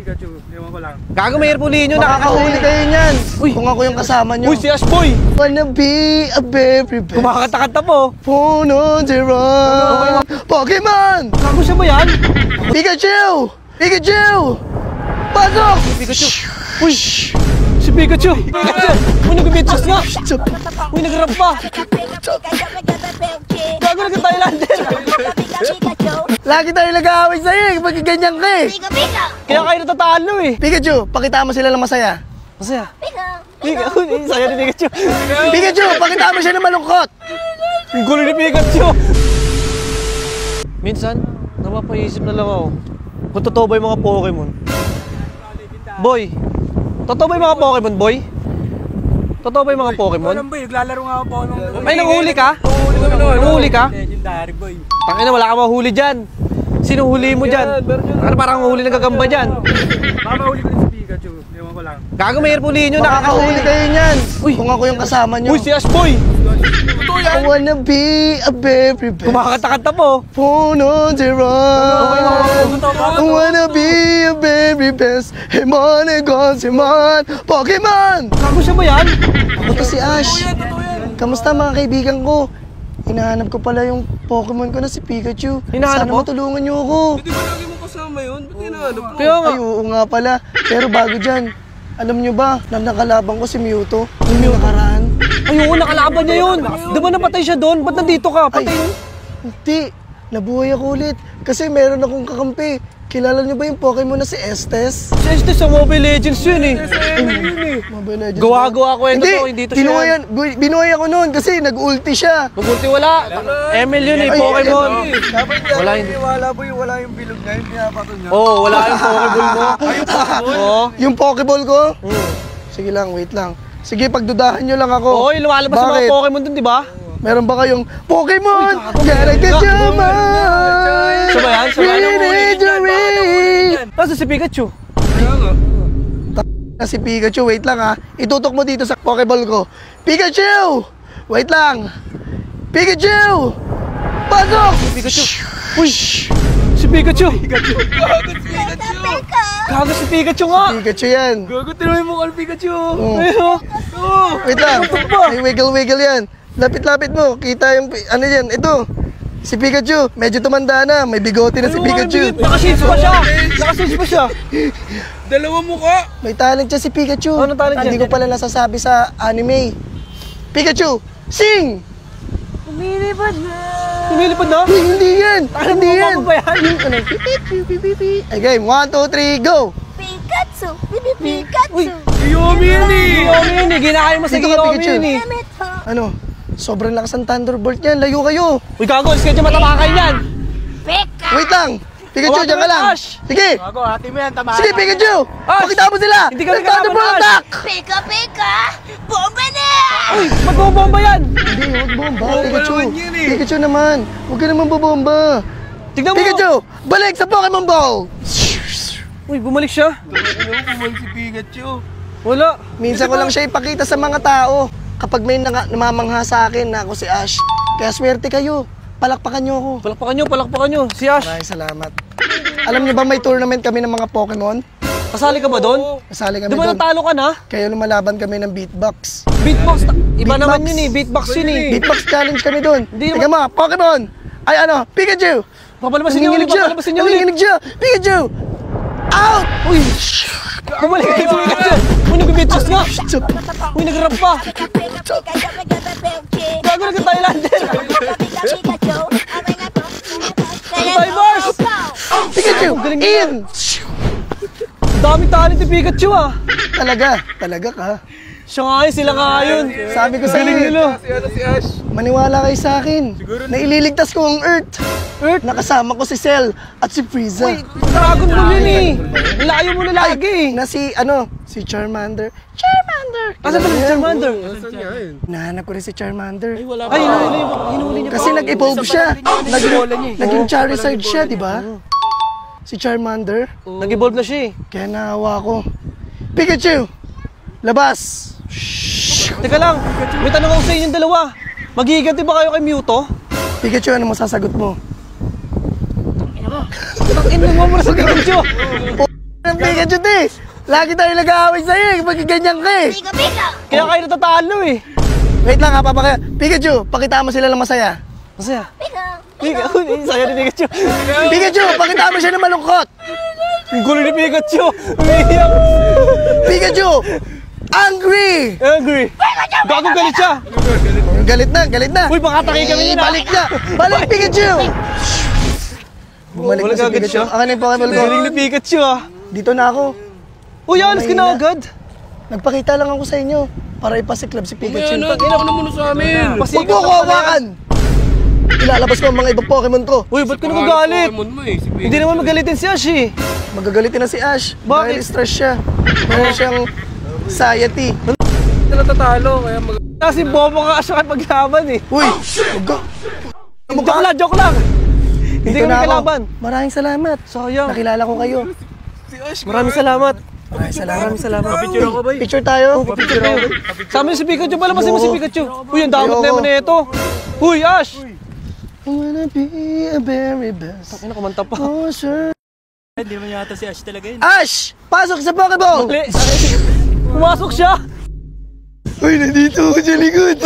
Pikachu, ewan ko lang. Gago, may airpulin nyo, Nakakahuli kayo niyan. Uy. Kung ako yung kasama nyo. Uy, si Ash Boy! Wanna be a very best. Kumakanta-kanta po. Phone on the run. Pokemon! Gago siya ba yan? Pikachu! Pikachu! Pasok! Pikachu! Uy! Si Pikachu! Pikachu! Uy, nag-bitches nga! Uy, nag-rap pa! Gago, nag-Thailander! Lagi tayo nag-aaway sa'yo eh, kapag ganyan ka eh. Kaya kayo natatalo eh! Pikachu, pakita mo sila ng masaya. Masaya! Pikachu! Saya ni Pikachu! Pikachu, pakita mo siya ng malungkot. Ang gulo ni Pikachu! Minsan, napapaisip na lang ako kung totoo ba yung mga Pokemon. Boy! Totoo ba yung mga Pokemon, boy? Totoo ba yung mga Pokemon? Alam boy, naglalaro nga ako Pokemon. Ay, nanghuli ka? Nanghuli ka? Legendary boy. Tangina, wala kang mahuli dyan. Sino huli mo dyan? Parang huli ng gagamba dyan. Baka mahuli ko rin si Pikachu, ewan ko lang. Gago, may airpulin nyo, Nakakahuli kayo niyan. Uy. Kung ako yung kasama nyo. Uy, si Ash Boy! I wanna be a very best. Kumakanta-kanta po. Phone on the run. I wanna be a very best. Hemon and Gonzimon. Pokemon! Gago siya ba yan? Ako to si Ash. Kamusta mga kaibigan ko? Hinahanap ko pala yung Pokemon ko na si Pikachu. Hinahanap Sana mo? matulungan niyo ako. Hindi ba lagi mo kasama yun? Ba't hinahanap mo? Kaya nga. Ay, oo nga pala. Pero bago dyan, alam niyo ba na nakalaban ko si Mewtwo? Yung nakaraan? Ay, oo, nakalaban niya yun. Di ba napatay siya doon? Ba't nandito ka? Ay, Patay mo. hindi. Nabuhay ako ulit. Kasi meron akong kakampi. Kilala niyo ba yung Pokemon na si Estes? Si Estes sa Mobile Legends yun eh. Mobile Legends. Gawa-gawa kwento to, hindi to siya. tinuhayan, binuhay ako noon kasi nag-ulti siya. Mabuti wala. ML yun eh, Ay, Pokemon. Dapat Wala yan, yun. wala boy, wala yung bilog na yun, pinapatol niya. Oo, wala yung Pokeball mo. Oo. Yung Pokeball ko? Sige lang, wait lang. Sige, pagdudahan nyo lang ako. Oo, yung lumalabas sa mga Pokemon dun, di ba? Meron ba kayong Pokemon? Gotta get your mind. Siya ba yan? Siya ba yan? We need your ring. Nasa si Pikachu. Kaya nga. Na si Pikachu, wait lang ha. Itutok mo dito sa Pokeball ko. Pikachu! Wait lang. Pikachu! Pasok! Pikachu. Uy! Si Pikachu! Gago si Pikachu nga! Pikachu yan. Gago, tinuloy mo kang Pikachu. Ayun. Wait lang. May wiggle-wiggle yan. Lapit-lapit mo. Kita yung, ano yan, ito. Si Pikachu, medyo tumanda na. May bigote na si Pikachu. Nakashades pa siya! Nakashades pa siya! Dalawa mukha. May talent siya si Pikachu. Ano talent Hindi niya? ko pala nasasabi sa anime. Pikachu, sing! Lumilipad na! Uy, hindi yan! Ano Hindi mo, yan! pa ba yan? Yung ano, pipi. Ay, game. 1, 2, 3, go! Pikachu! Bibi Pikachu! Uy! Yomi yan eh. Kiyomi yun eh! Ginakain mo sa Dito ka, Kiyomi Pikachu. yun eh! Ano? Sobrang lakas ng Thunderbolt niyan. Layo kayo. Uy, gago! Iskadyo matamakan yan! Pika! Wait lang. Pikachu, Hawakan dyan mo ka lang. yung Ash. Sige. Gago, ate mo yan, tamaan. Sige, Pikachu. Ash. Pakita mo sila. Hindi ka Thunderbolt kalaban, Ash. attack. Pika! Pika! Bomba na! Uy! Ba't bumabomba yan? Hindi, huwag bomba. Bomba Pikachu. naman yan eh. Pikachu naman. Huwag ka naman babomba. Tignan mo! Pikachu, balik sa Pokemon Ball. Uy, bumalik siya! Ano, kumal si Pikachu. Wala! Minsan ko lang siya ipakita sa mga tao kapag may namamangha sa akin na ako si Ash. Kaya swerte kayo. Palakpakan niyo ako. Palakpakan nyo! Si Ash! Maraming salamat. Alam niyo ba may tournament kami ng mga Pokemon? Kasali ka ba doon? Kasali kami Di ba doon. natalo ka na? Kaya lumalaban kami ng beatbox. Beatbox! Iba Beatbox. naman yun eh! Beatbox yun eh! Beatbox challenge kami doon. Hindi Tingnan mo, Pokemon! Ay ano, Pikachu! Papalabasin nyo ulit! Papalabasin nyo ulit! Nanginginig siya! Pikachu! Out! Uy! Bumalik kay Pikachu! Uy, nag-bitches nga! Uy, nag-rap pa! Gago, nag-Thailander! Divers! Pikachu! galing In! Daming talent ni Pikachu ah! Talaga ka. Siya nga yun, sila nga yun! Sabi ko sa Galing nila! Si Ash. maniwala kayo sa akin. Na ililigtas ko ang Earth. Nakasama ko si Cell at si Frieza. Uy, Dragon Ball yun eh! Layo mo na lagi eh! Na si Charmander. Asan ba si Charmander? Nahanap ko rin si Charmander. Ay, hinuli niya. Kasi nag-evolve siya. Naging Charizard siya, di ba? Si Charmander. Nag-evolve na siya eh. Kaya naawa ko. Pikachu! Labas! Teka lang, may tanong ako sa inyong dalawa. Maghihiganti ba kayo kay Mewtwo? Pikachu, ano mo sasagot mo? Takin mo muna sa Pikachu! Ang Pikachu! Pikachu, te. Lagi tayo nag-aaway sa'yo eh. Magiganyan ka eh. Pika! Kaya kayo natatalo eh. Wait lang ha, papakaya. Pikachu, pakita mo sila ng masaya. Masaya. Pika! Pikachu, saya ni Pikachu. Pikachu, pakita mo siya ng malungkot. Ang gulo ni Pikachu. Umiiyak. Pikachu, angry. Angry. Gagong galit siya. Galit na, galit na. Uy, baka atake kami yun, ah. Balik na. Balik, Pikachu. Bumalik Wala na si kagad Pikachu. siya. Ang yung Pokeball ko. Galing ni Pikachu ah. Dito na ako. Uy, alis ka na agad. Nagpakita lang ako sa inyo para ipasiklab si Pikachu. Ano, ginawa na muna sa amin. Huwag mo ko hawakan! Ilalabas ko ang mga ibang Pokemon ko. Uy, ba't ka nagagalit? Pokemon mo eh, si Pikachu. Hindi naman magalitin si Ash eh. Magagalitin na si Ash. Bakit? Dahil stress siya. Meron siyang anxiety. Hindi na tatalo, kaya Kasi bobo ka Ash paglaban eh. Uy! Huwag ka! Joke lang, joke lang. Hindi Dito kami na ako. kalaban. Maraming salamat. Sayang. Nakilala ko kayo. Maraming salamat. Maraming salamat. Maraming salamat. Picture ako ba? Picture tayo. Picture tayo. Sama niyo si Pikachu, palabasin mo si Pikachu. Uy, ang damot naman na ito. Uy, Ash! I wanna be a very best. Ano, kumanta pa. Oh, sure. Hindi man yata si Ash talaga yun. Ash! Pasok sa Pokeball! Mali. Pumasok siya. Uy, nandito ako sa likod.